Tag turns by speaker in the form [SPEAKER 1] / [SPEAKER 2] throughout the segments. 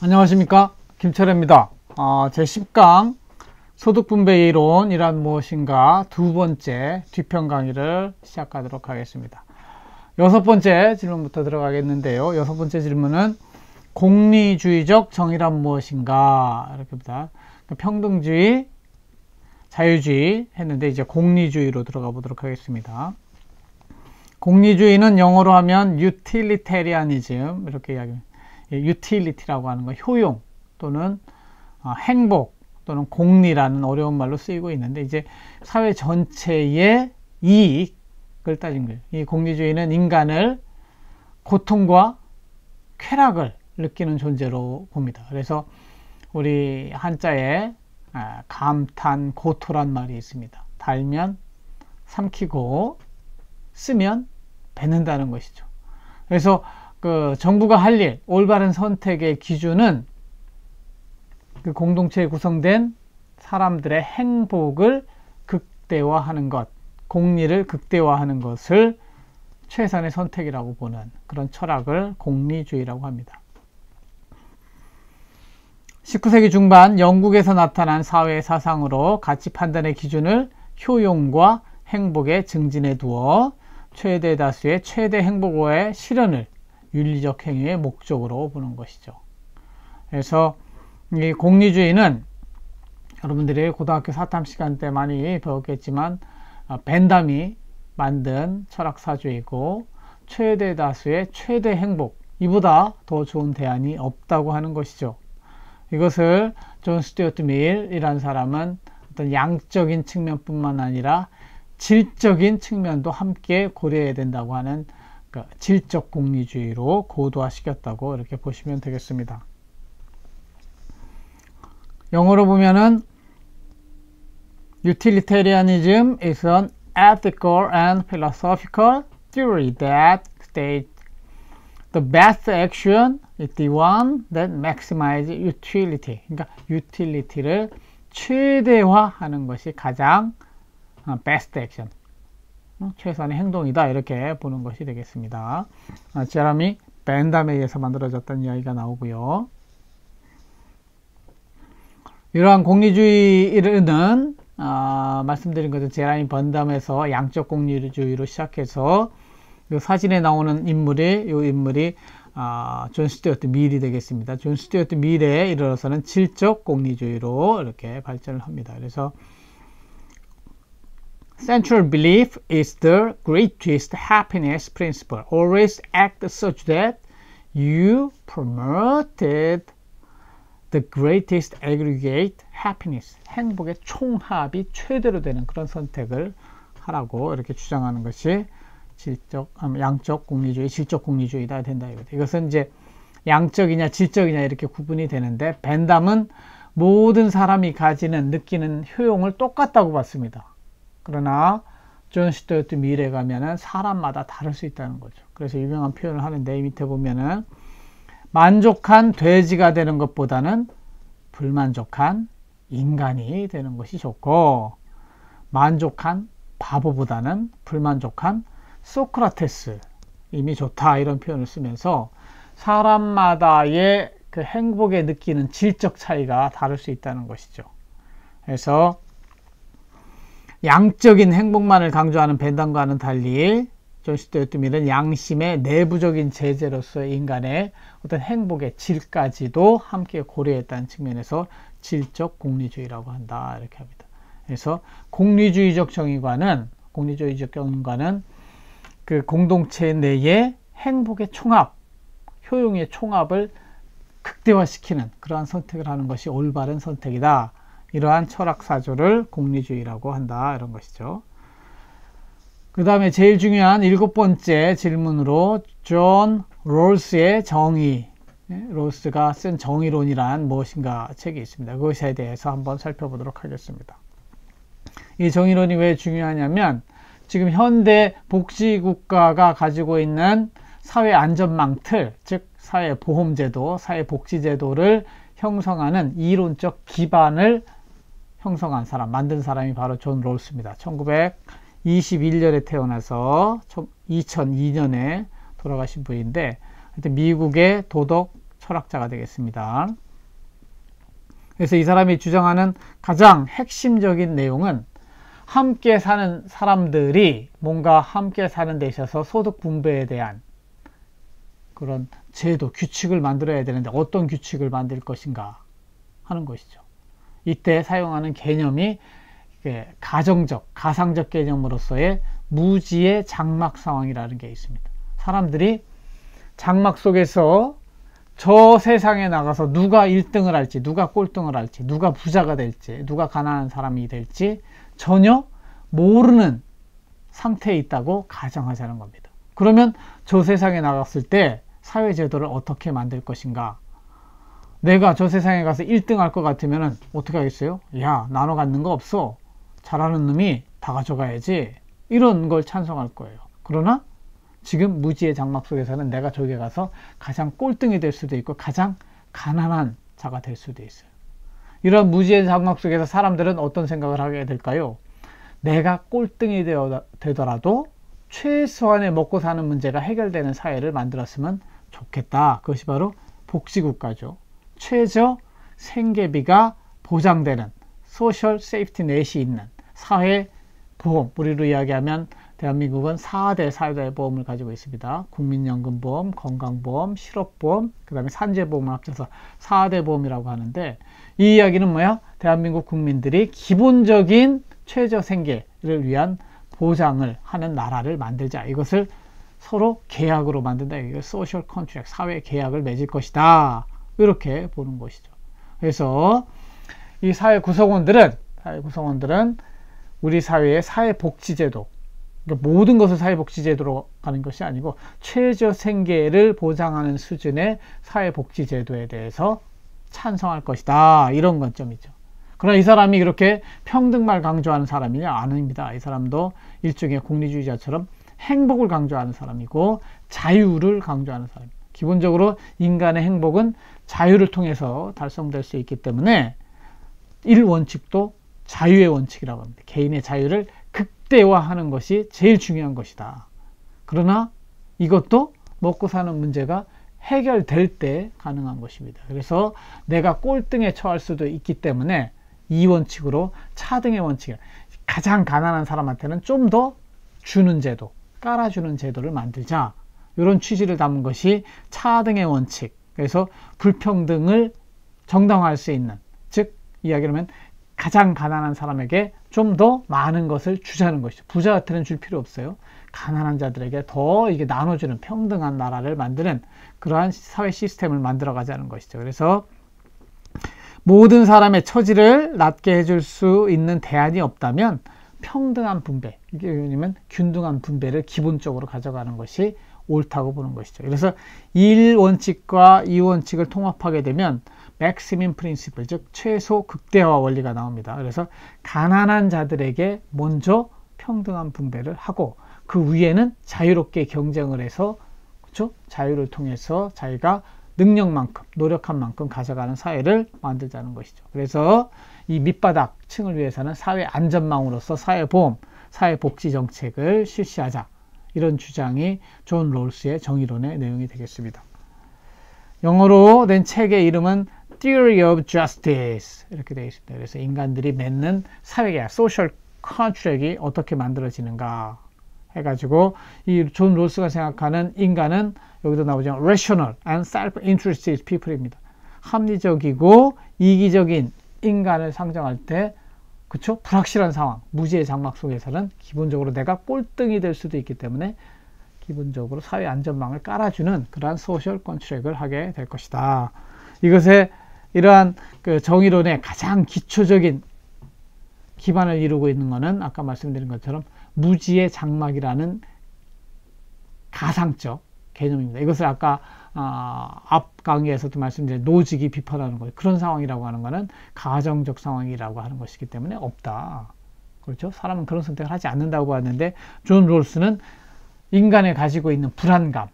[SPEAKER 1] 안녕하십니까, 김철입니다. 제10강 소득분배 이론이란 무엇인가 두 번째 뒤편 강의를 시작하도록 하겠습니다. 여섯 번째 질문부터 들어가겠는데요. 여섯 번째 질문은 공리주의적 정의란 무엇인가, 이렇게입니다. 평등주의, 자유주의 했는데 이제 공리주의로 들어가 보도록 하겠습니다. 공리주의는 영어로 하면 utilitarianism 이렇게 이야기합니다. utility라고 하는 건 효용 또는 행복 또는 공리라는 어려운 말로 쓰이고 있는데, 이제 사회 전체의 이익을 따진 거예요. 이 공리주의는 인간을 고통과 쾌락을 느끼는 존재로 봅니다. 그래서 우리 한자에 감탄 고토란 말이 있습니다. 달면 삼키고 쓰면 뱉는다는 것이죠. 그래서 정부가 할 일, 올바른 선택의 기준은 그 공동체에 구성된 사람들의 행복을 극대화하는 것, 공리를 극대화하는 것을 최선의 선택이라고 보는 그런 철학을 공리주의라고 합니다. 19세기 중반 영국에서 나타난 사회 사상으로 가치 판단의 기준을 효용과 행복의 증진에 두어 최대 다수의 최대 행복의 실현을 윤리적 행위의 목적으로 보는 것이죠. 그래서 이 공리주의는 여러분들이 고등학교 사탐 시간 때 많이 배웠겠지만 벤담이 만든 철학사주이고, 최대 다수의 최대 행복, 이보다 더 좋은 대안이 없다고 하는 것이죠. 이것을 존 스튜어트 밀이라는 사람은 어떤 양적인 측면뿐만 아니라 질적인 측면도 함께 고려해야 된다고 하는 질적 공리주의로 고도화시켰다고 이렇게 보시면 되겠습니다. 영어로 보면은 Utilitarianism is an ethical and philosophical theory that states the best action is the one that maximizes utility. 그러니까 utility를 최대화하는 것이 가장 best action, 최선의 행동이다, 이렇게 보는 것이 되겠습니다. 제레미 벤담에 의해서 만들어졌다는 이야기가 나오고요. 이러한 공리주의는 말씀드린 것처럼 제레미 벤담에서 양적 공리주의로 시작해서 이 사진에 나오는 인물이 존 스튜어트 밀이 되겠습니다. 존 스튜어트 밀에 이르러서는 질적 공리주의로 이렇게 발전을 합니다. 그래서 Central belief is the greatest happiness principle. Always act such that you promoted the greatest aggregate happiness. 행복의 총합이 최대로 되는 그런 선택을 하라고 이렇게 주장하는 것이 양적 공리주의, 질적 공리주의다 된다. 이것은 이제 양적이냐 질적이냐 이렇게 구분이 되는데, 벤담은 모든 사람이 가지는 느끼는 효용을 똑같다고 봤습니다. 그러나 존 스튜어트 밀에 가면은 사람마다 다를 수 있다는 거죠. 그래서 유명한 표현을 하는데, 이 밑에 보면은 만족한 돼지가 되는 것보다는 불만족한 인간이 되는 것이 좋고, 만족한 바보보다는 불만족한 소크라테스 이미 좋다, 이런 표현을 쓰면서 사람마다의 그 행복에 느끼는 질적 차이가 다를 수 있다는 것이죠. 그래서 양적인 행복만을 강조하는 벤담과는 달리 존 스튜어트 밀은 양심의 내부적인 제재로서 인간의 어떤 행복의 질까지도 함께 고려했다는 측면에서 질적 공리주의라고 한다, 이렇게 합니다. 그래서 공리주의적 정의관은 그 공동체 내의 행복의 총합, 효용의 총합을 극대화시키는 그러한 선택을 하는 것이 올바른 선택이다, 이러한 철학사조를 공리주의라고 한다, 이런 것이죠. 그 다음에 제일 중요한 일곱 번째 질문으로 존 롤스의 정의, 롤스가 쓴 정의론이란 무엇인가 책이 있습니다. 그것에 대해서 한번 살펴보도록 하겠습니다. 이 정의론이 왜 중요하냐면, 지금 현대 복지국가가 가지고 있는 사회안전망 틀, 즉 사회보험제도, 사회복지제도를 형성하는 이론적 기반을 형성한 사람, 만든 사람이 바로 존 롤스입니다. 1921년에 태어나서 2002년에 돌아가신 분인데, 미국의 도덕 철학자가 되겠습니다. 그래서 이 사람이 주장하는 가장 핵심적인 내용은 함께 사는 사람들이 뭔가 함께 사는 데 있어서 소득 분배에 대한 그런 제도, 규칙을 만들어야 되는데 어떤 규칙을 만들 것인가 하는 것이죠. 이때 사용하는 개념이 가정적, 가상적 개념으로서의 무지의 장막 상황이라는 게 있습니다. 사람들이 장막 속에서 저 세상에 나가서 누가 1등을 할지, 누가 꼴등을 할지, 누가 부자가 될지, 누가 가난한 사람이 될지 전혀 모르는 상태에 있다고 가정하자는 겁니다. 그러면 저 세상에 나갔을 때 사회제도를 어떻게 만들 것인가? 내가 저 세상에 가서 1등 할 것 같으면 어떻게 하겠어요? 야, 나눠 갖는 거 없어. 잘하는 놈이 다 가져가야지. 이런 걸 찬성할 거예요. 그러나 지금 무지의 장막 속에서는 내가 저기 가서 가장 꼴등이 될 수도 있고 가장 가난한 자가 될 수도 있어요. 이런 무지의 장막 속에서 사람들은 어떤 생각을 하게 될까요? 내가 꼴등이 되더라도 최소한의 먹고 사는 문제가 해결되는 사회를 만들었으면 좋겠다. 그것이 바로 복지국가죠. 최저 생계비가 보장되는 소셜 세이프티 넷이 있는 사회보험, 우리로 이야기하면 대한민국은 4대 사회보험을 가지고 있습니다. 국민연금보험, 건강보험, 실업보험, 그 다음에 산재보험을 합쳐서 4대 보험이라고 하는데, 이 이야기는 뭐야? 대한민국 국민들이 기본적인 최저 생계를 위한 보장을 하는 나라를 만들자. 이것을 서로 계약으로 만든다. 이게 소셜 컨트랙트, 사회 계약을 맺을 것이다. 이렇게 보는 것이죠. 그래서 이 사회 구성원들은 우리 사회의 사회복지제도, 모든 것을 사회복지제도로 가는 것이 아니고 최저 생계를 보장하는 수준의 사회복지제도에 대해서 찬성할 것이다. 이런 관점이죠. 그러나 이 사람이 이렇게 평등만 강조하는 사람이냐? 아닙니다. 이 사람도 일종의 공리주의자처럼 행복을 강조하는 사람이고 자유를 강조하는 사람입니다. 기본적으로 인간의 행복은 자유를 통해서 달성될 수 있기 때문에 1원칙도 자유의 원칙이라고 합니다. 개인의 자유를 극대화하는 것이 제일 중요한 것이다. 그러나 이것도 먹고 사는 문제가 해결될 때 가능한 것입니다. 그래서 내가 꼴등에 처할 수도 있기 때문에 이 원칙으로 차등의 원칙, 가장 가난한 사람한테는 좀 더 주는 제도, 깔아주는 제도를 만들자. 이런 취지를 담은 것이 차등의 원칙. 그래서 불평등을 정당화할 수 있는, 즉 이야기를 하면 가장 가난한 사람에게 좀 더 많은 것을 주자는 것이죠. 부자한테는 줄 필요 없어요. 가난한 자들에게 더 이게 나눠주는 평등한 나라를 만드는 그러한 사회 시스템을 만들어 가자는 것이죠. 그래서 모든 사람의 처지를 낮게 해줄 수 있는 대안이 없다면 평등한 분배, 이게 왜냐면 균등한 분배를 기본적으로 가져가는 것이 옳다고 보는 것이죠. 그래서 1원칙과 2원칙을 통합하게 되면 maximum principle, 즉 최소 극대화 원리가 나옵니다. 그래서 가난한 자들에게 먼저 평등한 분배를 하고 그 위에는 자유롭게 경쟁을 해서, 그렇죠? 자유를 통해서 자기가 능력만큼, 노력한 만큼 가져가는 사회를 만들자는 것이죠. 그래서 이 밑바닥 층을 위해서는 사회 안전망으로서 사회보험, 사회복지 정책을 실시하자. 이런 주장이 존 롤스의 정의론의 내용이 되겠습니다. 영어로 된 책의 이름은 Theory of Justice 이렇게 되어 있습니다. 그래서 인간들이 맺는 사회계약, 소셜 컨트랙이 어떻게 만들어지는가 해가지고 이 존 롤스가 생각하는 인간은 여기도 나오지만 rational and self-interested people입니다. 합리적이고 이기적인 인간을 상정할 때, 그쵸? 불확실한 상황, 무지의 장막 속에서는 기본적으로 내가 꼴등이 될 수도 있기 때문에 기본적으로 사회 안전망을 깔아주는 그러한 소셜 컨트랙을 하게 될 것이다. 이것에 이러한 그 정의론의 가장 기초적인 기반을 이루고 있는 것은 아까 말씀드린 것처럼 무지의 장막이라는 가상적 개념입니다. 이것을 아까 앞 강의에서도 말씀드린 노직이 비판하는 것, 그런 상황이라고 하는 것은 가정적 상황이라고 하는 것이기 때문에 없다. 그렇죠? 사람은 그런 선택을 하지 않는다고 봤는데 존 롤스는 인간이 가지고 있는 불안감,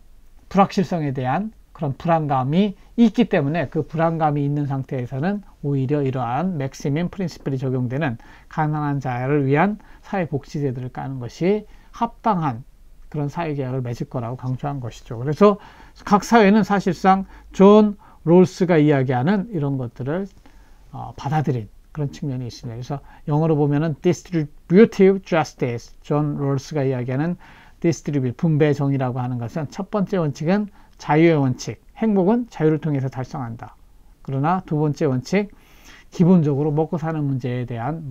[SPEAKER 1] 불확실성에 대한 그런 불안감이 있기 때문에 그 불안감이 있는 상태에서는 오히려 이러한 맥시멈 프린시플이 적용되는 가난한 자를 위한 사회복지제도를 까는 것이 합당한 그런 사회계약을 맺을 거라고 강조한 것이죠. 그래서 각 사회는 사실상 존 롤스가 이야기하는 이런 것들을 받아들인 그런 측면이 있습니다. 그래서 영어로 보면은 distributive justice, 존 롤스가 이야기하는 distribute, 분배 정의라고 하는 것은 첫 번째 원칙은 자유의 원칙, 행복은 자유를 통해서 달성한다. 그러나 두 번째 원칙, 기본적으로 먹고 사는 문제에 대한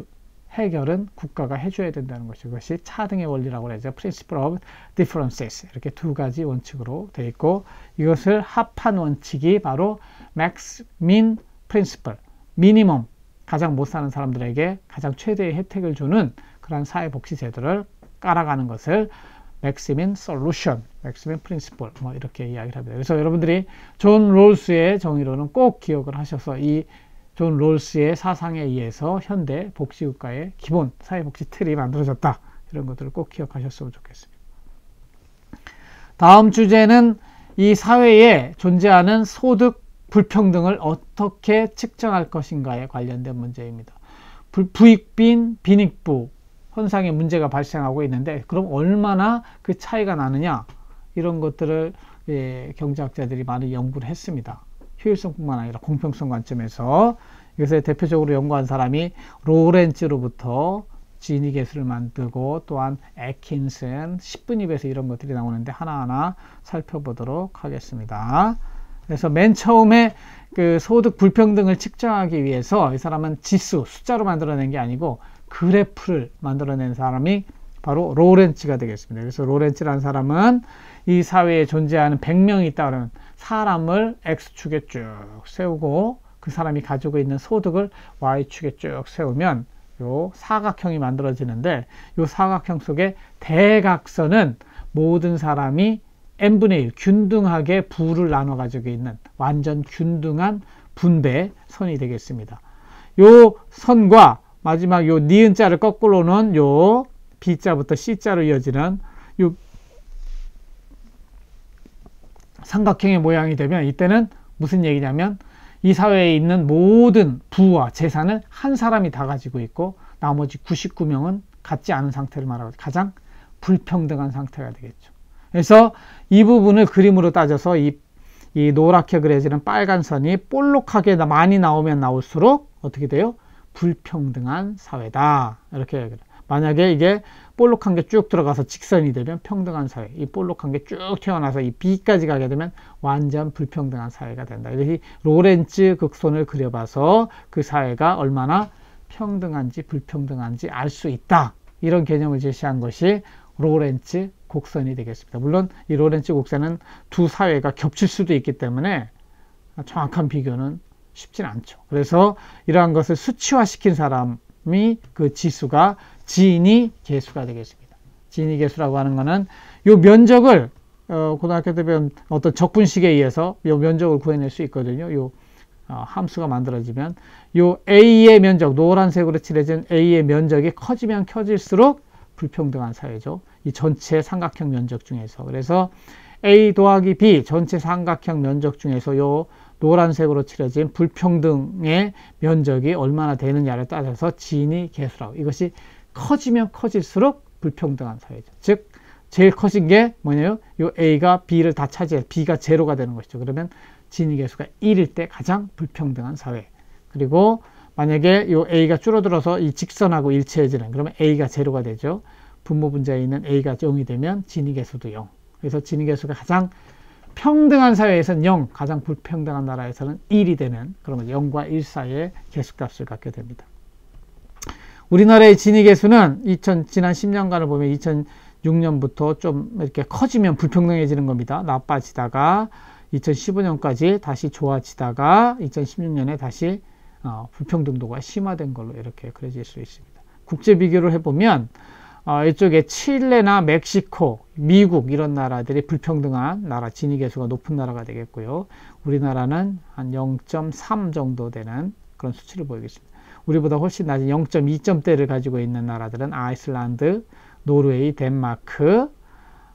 [SPEAKER 1] 해결은 국가가 해줘야 된다는 것이, 그것이 차등의 원리라고 하죠. Principle of Differences. 이렇게 두 가지 원칙으로 되어 있고, 이것을 합한 원칙이 바로 Max Min Principle, 미니멈, 가장 못 사는 사람들에게 가장 최대의 혜택을 주는 그러한 사회복지 제도를 깔아가는 것을 Maximin Solution, Maximin Principle 뭐 이렇게 이야기를 합니다. 그래서 여러분들이 존 롤스의 정의로는 꼭 기억을 하셔서 이 존 롤스의 사상에 의해서 현대 복지국가의 기본 사회복지 틀이 만들어졌다. 이런 것들을 꼭 기억하셨으면 좋겠습니다. 다음 주제는 이 사회에 존재하는 소득 불평등을 어떻게 측정할 것인가에 관련된 문제입니다. 부익빈, 빈익부 현상의 문제가 발생하고 있는데, 그럼 얼마나 그 차이가 나느냐, 이런 것들을 경제학자들이 많이 연구를 했습니다. 효율성뿐만 아니라 공평성 관점에서. 이것을 대표적으로 연구한 사람이 로렌츠로부터 지니 계수를 만들고, 또한 애킨슨, 10분 입에서 이런 것들이 나오는데 하나하나 살펴보도록 하겠습니다. 그래서 맨 처음에 그 소득 불평등을 측정하기 위해서 이 사람은 지수, 숫자로 만들어낸 게 아니고 그래프를 만들어낸 사람이 바로 로렌츠가 되겠습니다. 그래서 로렌츠라는 사람은 이 사회에 존재하는 100명이 있다 그러면 사람을 X축에 쭉 세우고 그 사람이 가지고 있는 소득을 Y축에 쭉 세우면 요 사각형이 만들어지는데, 요 사각형 속에 대각선은 모든 사람이 n분의 1 균등하게 부를 나눠 가지고 있는 완전 균등한 분배 선이 되겠습니다. 요 선과 마지막 요 니은 자를 거꾸로 놓은 요 B자부터 C자로 이어지는 요 삼각형의 모양이 되면, 이때는 무슨 얘기냐면 이 사회에 있는 모든 부와 재산을 한 사람이 다 가지고 있고 나머지 99명은 갖지 않은 상태를 말하고 가장 불평등한 상태가 되겠죠. 그래서 이 부분을 그림으로 따져서 이 노랗게 그려지는 빨간 선이 볼록하게 많이 나오면 나올수록 어떻게 돼요? 불평등한 사회다. 이렇게 얘기해요. 만약에 이게 볼록한 게 쭉 들어가서 직선이 되면 평등한 사회, 이 볼록한 게 쭉 튀어나와서 이 B까지 가게 되면 완전 불평등한 사회가 된다. 이렇게 로렌츠 극선을 그려봐서 그 사회가 얼마나 평등한지 불평등한지 알 수 있다. 이런 개념을 제시한 것이 로렌츠 곡선이 되겠습니다. 물론 이 로렌츠 곡선은 두 사회가 겹칠 수도 있기 때문에 정확한 비교는 쉽진 않죠. 그래서 이러한 것을 수치화시킨 사람이 그 지수가 지니 계수가 되겠습니다. 지니 계수라고 하는 것은 요 면적을 고등학교 때 배운 어떤 적분식에 의해서 요 면적을 구해낼 수 있거든요. 요 함수가 만들어지면 요 A의 면적, 노란색으로 칠해진 A의 면적이 커지면 커질수록 불평등한 사회죠. 이 전체 삼각형 면적 중에서. 그래서 A 더하기 B 전체 삼각형 면적 중에서 요 노란색으로 칠해진 불평등의 면적이 얼마나 되느냐를 따져서 지니 계수라고. 이것이 커지면 커질수록 불평등한 사회죠. 즉 제일 커진 게 뭐냐요? 요 A가 B를 다 차지해 B가 제로가 되는 것이죠. 그러면 지니 계수가 1일 때 가장 불평등한 사회. 그리고 만약에 요 A가 줄어들어서 이 직선하고 일치해지는, 그러면 A가 제로가 되죠. 분모 분자에 있는 A가 0이 되면 지니 계수도 0. 그래서 지니 계수가 가장 평등한 사회에서는 0, 가장 불평등한 나라에서는 1이 되는, 그러면 0과 1 사이의 계수값을 갖게 됩니다. 우리나라의 지니 계수는 지난 10년간을 보면 2006년부터 좀 이렇게 커지면 불평등해지는 겁니다. 나빠지다가 2015년까지 다시 좋아지다가 2016년에 다시 불평등도가 심화된 걸로 이렇게 그려질 수 있습니다. 국제 비교를 해보면 이쪽에 칠레나 멕시코, 미국 이런 나라들이 불평등한 나라, 지니 계수가 높은 나라가 되겠고요. 우리나라는 한 0.3 정도 되는 그런 수치를 보이겠습니다. 우리보다 훨씬 낮은 0.2점대를 가지고 있는 나라들은 아이슬란드, 노르웨이, 덴마크,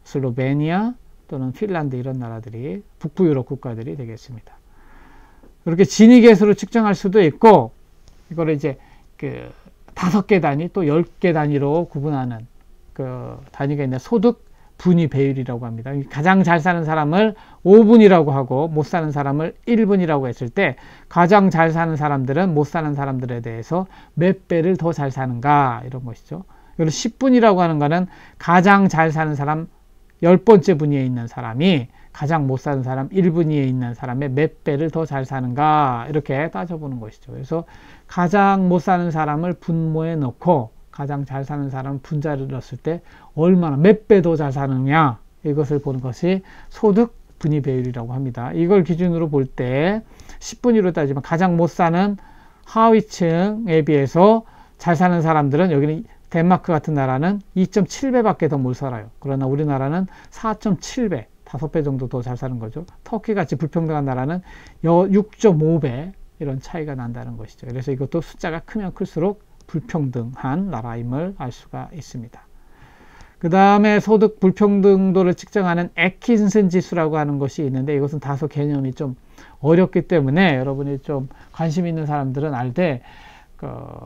[SPEAKER 1] 슬로베니아 또는 핀란드 이런 나라들이 북부 유럽 국가들이 되겠습니다. 이렇게 지니 계수를 측정할 수도 있고, 이거를 이제 5개 단위 또 10개 단위로 구분하는 그 단위가 있는 소득 분위 배율이라고 합니다. 가장 잘 사는 사람을 5분이라고 하고 못 사는 사람을 1분이라고 했을 때 가장 잘 사는 사람들은 못 사는 사람들에 대해서 몇 배를 더 잘 사는가 이런 것이죠. 그리고 10분이라고 하는 거는 가장 잘 사는 사람 10번째 분위에 있는 사람이 가장 못 사는 사람 1분위에 있는 사람의 몇 배를 더 잘 사는가 이렇게 따져보는 것이죠. 그래서 가장 못 사는 사람을 분모에 넣고 가장 잘 사는 사람은 분자를 넣었을 때 얼마나 몇 배 더 잘 사느냐 이것을 보는 것이 소득 분위 배율이라고 합니다. 이걸 기준으로 볼 때 10분위로 따지면 가장 못 사는 하위층에 비해서 잘 사는 사람들은 여기는 덴마크 같은 나라는 2.7배 밖에 더 못 살아요. 그러나 우리나라는 4.7배 5배 정도 더 잘 사는 거죠. 터키 같이 불평등한 나라는 6.5배 이런 차이가 난다는 것이죠. 그래서 이것도 숫자가 크면 클수록 불평등한 나라임을 알 수가 있습니다. 그 다음에 소득 불평등도를 측정하는 애킨슨 지수라고 하는 것이 있는데 이것은 다소 개념이 좀 어렵기 때문에 여러분이 좀 관심 있는 사람들은 알되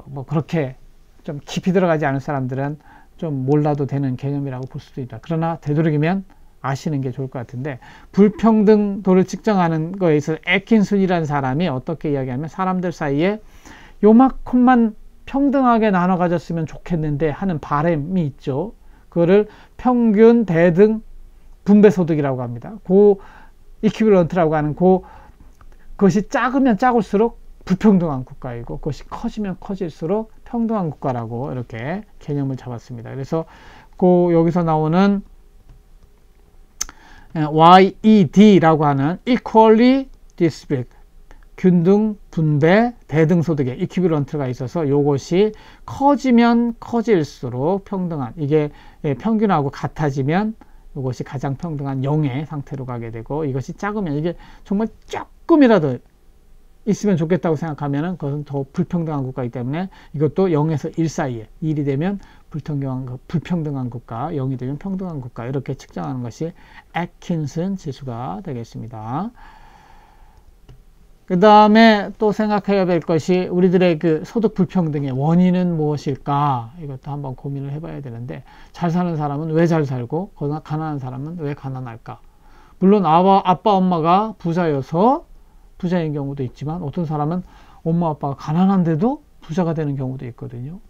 [SPEAKER 1] 뭐 그렇게 좀 깊이 들어가지 않은 사람들은 좀 몰라도 되는 개념이라고 볼 수도 있다. 그러나 되도록이면 아시는 게 좋을 것 같은데 불평등도를 측정하는 거에 있어서 애킨슨이라는 사람이 어떻게 이야기하면 사람들 사이에 요만큼만 평등하게 나눠 가졌으면 좋겠는데 하는 바람이 있죠. 그거를 평균 대등 분배소득이라고 합니다. 그 이퀴벌런트라고 하는 그것이 작으면 작을수록 불평등한 국가이고 그것이 커지면 커질수록 평등한 국가라고 이렇게 개념을 잡았습니다. 그래서 여기서 나오는 YED라고 하는 Equally Distributed 균등 분배 대등 소득의 이퀴벌런트가 있어서 이것이 커지면 커질수록 평등한 이게 평균하고 같아지면 이것이 가장 평등한 0의 상태로 가게 되고 이것이 작으면 이게 정말 조금이라도 있으면 좋겠다고 생각하면 그것은 더 불평등한 국가이기 때문에 이것도 0에서 1 사이에 1이 되면 불평등한 국가 0이 되면 평등한 국가 이렇게 측정하는 것이 애킨슨 지수가 되겠습니다. 그 다음에 또 생각해야 될 것이 우리들의 그 소득 불평등의 원인은 무엇일까 이것도 한번 고민을 해봐야 되는데 잘 사는 사람은 왜 잘 살고 가난한 사람은 왜 가난할까. 물론 아빠 엄마가 부자여서 부자인 경우도 있지만 어떤 사람은 엄마 아빠가 가난한데도 부자가 되는 경우도 있거든요.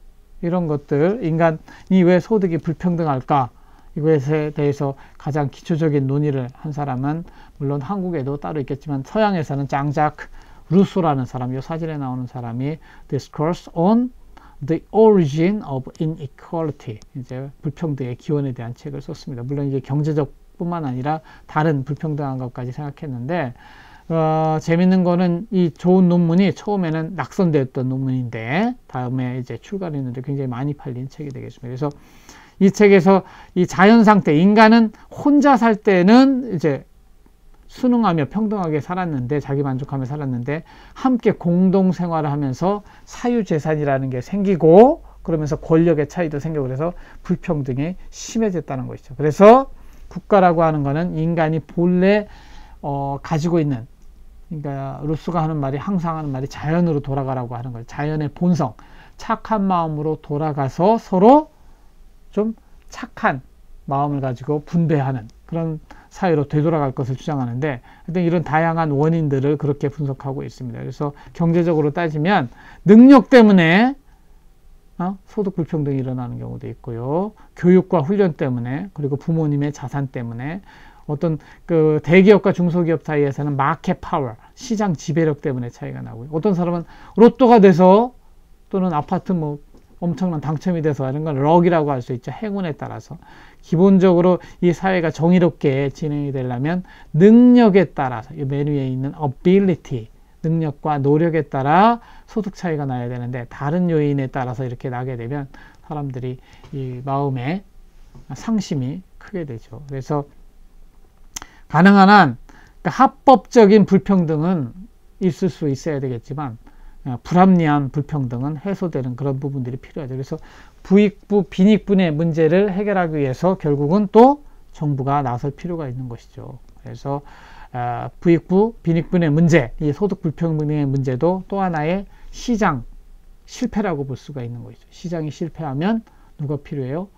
[SPEAKER 1] 이런 것들 인간이 왜 소득이 불평등할까 이것에 대해서 가장 기초적인 논의를 한 사람은 물론 한국에도 따로 있겠지만 서양에서는 장자크 루소라는 사람, 이 사진에 나오는 사람이 Discourse on the Origin of Inequality, 이제 불평등의 기원에 대한 책을 썼습니다. 물론 이제 경제적 뿐만 아니라 다른 불평등한 것까지 생각했는데 재밌는 거는 이 좋은 논문이 처음에는 낙선되었던 논문인데 다음에 이제 출간을 했는데 굉장히 많이 팔린 책이 되겠습니다. 그래서 이 책에서 이 자연 상태, 인간은 혼자 살 때는 이제 순응하며 평등하게 살았는데, 자기 만족하며 살았는데, 함께 공동 생활을 하면서 사유재산이라는 게 생기고, 그러면서 권력의 차이도 생기고, 그래서 불평등이 심해졌다는 것이죠. 그래서 국가라고 하는 거는 인간이 본래 가지고 있는, 그러니까 루소가 하는 말이, 항상 하는 말이 자연으로 돌아가라고 하는 거예요. 자연의 본성, 착한 마음으로 돌아가서 서로 좀 착한 마음을 가지고 분배하는 그런 사회로 되돌아갈 것을 주장하는데, 이런 다양한 원인들을 그렇게 분석하고 있습니다. 그래서 경제적으로 따지면 능력 때문에 소득 불평등이 일어나는 경우도 있고요. 교육과 훈련 때문에, 그리고 부모님의 자산 때문에, 어떤 그 대기업과 중소기업 사이에서는 마켓 파워, 시장 지배력 때문에 차이가 나고요. 어떤 사람은 로또가 돼서 또는 아파트 엄청난 당첨이 돼서 하는 건 럭이라고 할 수 있죠. 행운에 따라서. 기본적으로 이 사회가 정의롭게 진행이 되려면 능력에 따라서, 이 메뉴에 있는 ability, 능력과 노력에 따라 소득 차이가 나야 되는데, 다른 요인에 따라서 이렇게 나게 되면 사람들이 이 마음의 상심이 크게 되죠. 그래서 가능한 한 합법적인 불평등은 있을 수 있어야 되겠지만, 불합리한 불평등은 해소되는 그런 부분들이 필요하죠. 그래서 부익부, 빈익분의 문제를 해결하기 위해서 결국은 또 정부가 나설 필요가 있는 것이죠. 그래서 부익부, 빈익분의 문제, 이 소득 불평등의 문제도 또 하나의 시장 실패라고 볼 수가 있는 것이죠. 시장이 실패하면 누가 필요해요?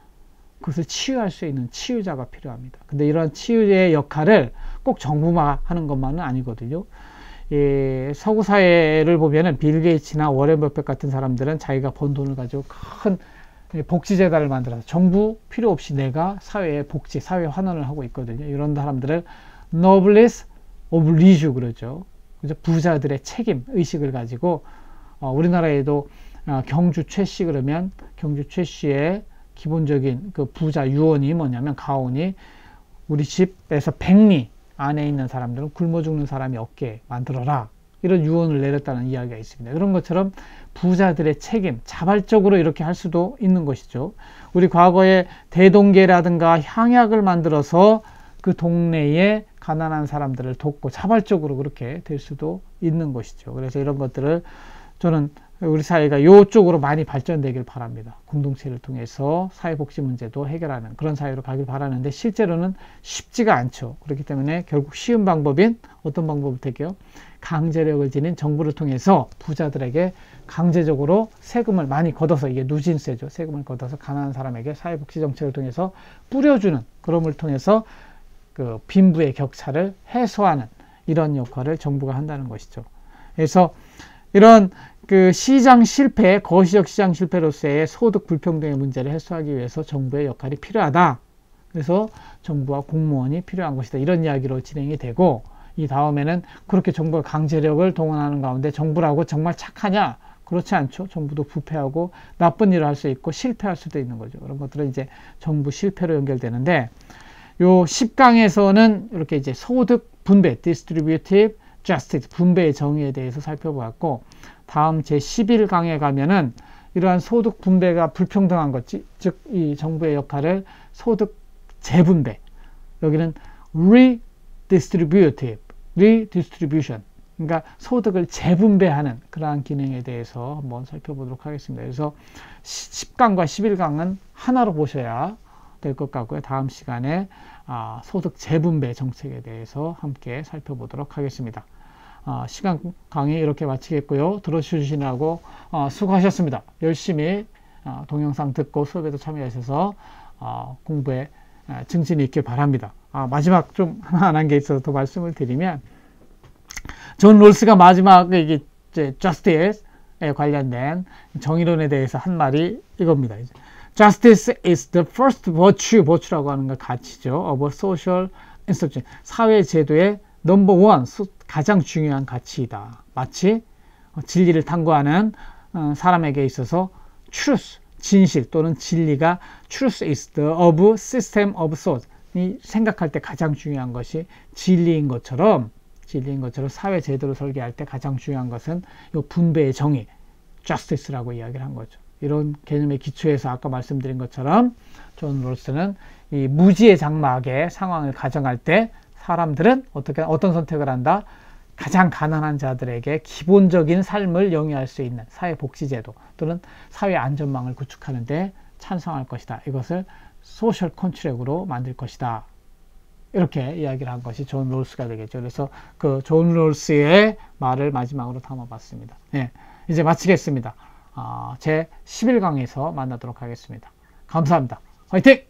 [SPEAKER 1] 그것을 치유할 수 있는 치유자가 필요합니다. 근데 이런 치유의 역할을 꼭 정부가 하는 것만은 아니거든요. 서구 사회를 보면은 빌 게이츠나 워렌 버핏 같은 사람들은 자기가 번 돈을 가지고 큰 복지재단을 만들어서 정부 필요 없이 내가 사회의 복지, 사회 환원을 하고 있거든요. 이런 사람들을 noblesse oblige 그러죠. 그래서 부자들의 책임 의식을 가지고 우리나라에도 경주 최씨 그러면 경주 최씨의 기본적인 그 부자 유언이 뭐냐면 가온이 우리 집에서 백리 안에 있는 사람들은 굶어 죽는 사람이 없게 만들어라 이런 유언을 내렸다는 이야기가 있습니다. 그런 것처럼 부자들의 책임 자발적으로 이렇게 할 수도 있는 것이죠. 우리 과거에 대동계라든가 향약을 만들어서 그 동네에 가난한 사람들을 돕고 자발적으로 그렇게 될 수도 있는 것이죠. 그래서 이런 것들을 저는 우리 사회가 이쪽으로 많이 발전되길 바랍니다. 공동체를 통해서 사회복지 문제도 해결하는 그런 사회로 가길 바라는데 실제로는 쉽지가 않죠. 그렇기 때문에 결국 쉬운 방법인 어떤 방법을 택해요? 강제력을 지닌 정부를 통해서 부자들에게 강제적으로 세금을 많이 걷어서 이게 누진세죠. 세금을 걷어서 가난한 사람에게 사회복지 정책을 통해서 뿌려주는 그럼을 통해서 그 빈부의 격차를 해소하는 이런 역할을 정부가 한다는 것이죠. 그래서 이런 그 시장 실패, 거시적 시장 실패로서의 소득 불평등의 문제를 해소하기 위해서 정부의 역할이 필요하다. 그래서 정부와 공무원이 필요한 것이다. 이런 이야기로 진행이 되고 이 다음에는 그렇게 정부가 강제력을 동원하는 가운데 정부라고 정말 착하냐? 그렇지 않죠. 정부도 부패하고 나쁜 일을 할 수 있고 실패할 수도 있는 거죠. 그런 것들은 이제 정부 실패로 연결되는데 요 10강에서는 이렇게 이제 소득 분배, distributive justice, 분배의 정의에 대해서 살펴보았고 다음 제11강에 가면은 이러한 소득 분배가 불평등한 것, 즉 이 정부의 역할을 소득 재분배, 여기는 redistribution, 그러니까 소득을 재분배하는 그러한 기능에 대해서 한번 살펴보도록 하겠습니다. 그래서 10강과 11강은 하나로 보셔야 될 것 같고요. 다음 시간에 소득 재분배 정책에 대해서 함께 살펴보도록 하겠습니다. 시간 강의 이렇게 마치겠고요. 들어주시느라고 수고하셨습니다. 열심히 동영상 듣고 수업에도 참여하셔서 공부에 증진이 있길 바랍니다. 마지막 좀 하나한 게 있어서 더 말씀을 드리면 존 롤스가 마지막에 이게 justice에 관련된 정의론에 대해서 한 말이 이겁니다. Justice is the first virtue, virtue라고 하는 건 가치죠. of a social institution, 사회 제도의 넘버 원, 가장 중요한 가치이다. 마치 진리를 탐구하는 사람에게 있어서 truth, 진실 또는 진리가 truth is the of system of thought, 이 생각할 때 가장 중요한 것이 진리인 것처럼 사회 제도를 설계할 때 가장 중요한 것은 이 분배의 정의, justice라고 이야기를 한 거죠. 이런 개념의 기초에서 아까 말씀드린 것처럼 존 롤스는 이 무지의 장막의 상황을 가정할 때 사람들은 어떤 선택을 한다? 가장 가난한 자들에게 기본적인 삶을 영위할 수 있는 사회복지제도 또는 사회 안전망을 구축하는 데 찬성할 것이다. 이것을 소셜 컨트랙으로 만들 것이다. 이렇게 이야기를 한 것이 존 롤스가 되겠죠. 그래서 그 존 롤스의 말을 마지막으로 담아봤습니다. 네, 이제 마치겠습니다. 제 11강에서 만나도록 하겠습니다. 감사합니다. 화이팅!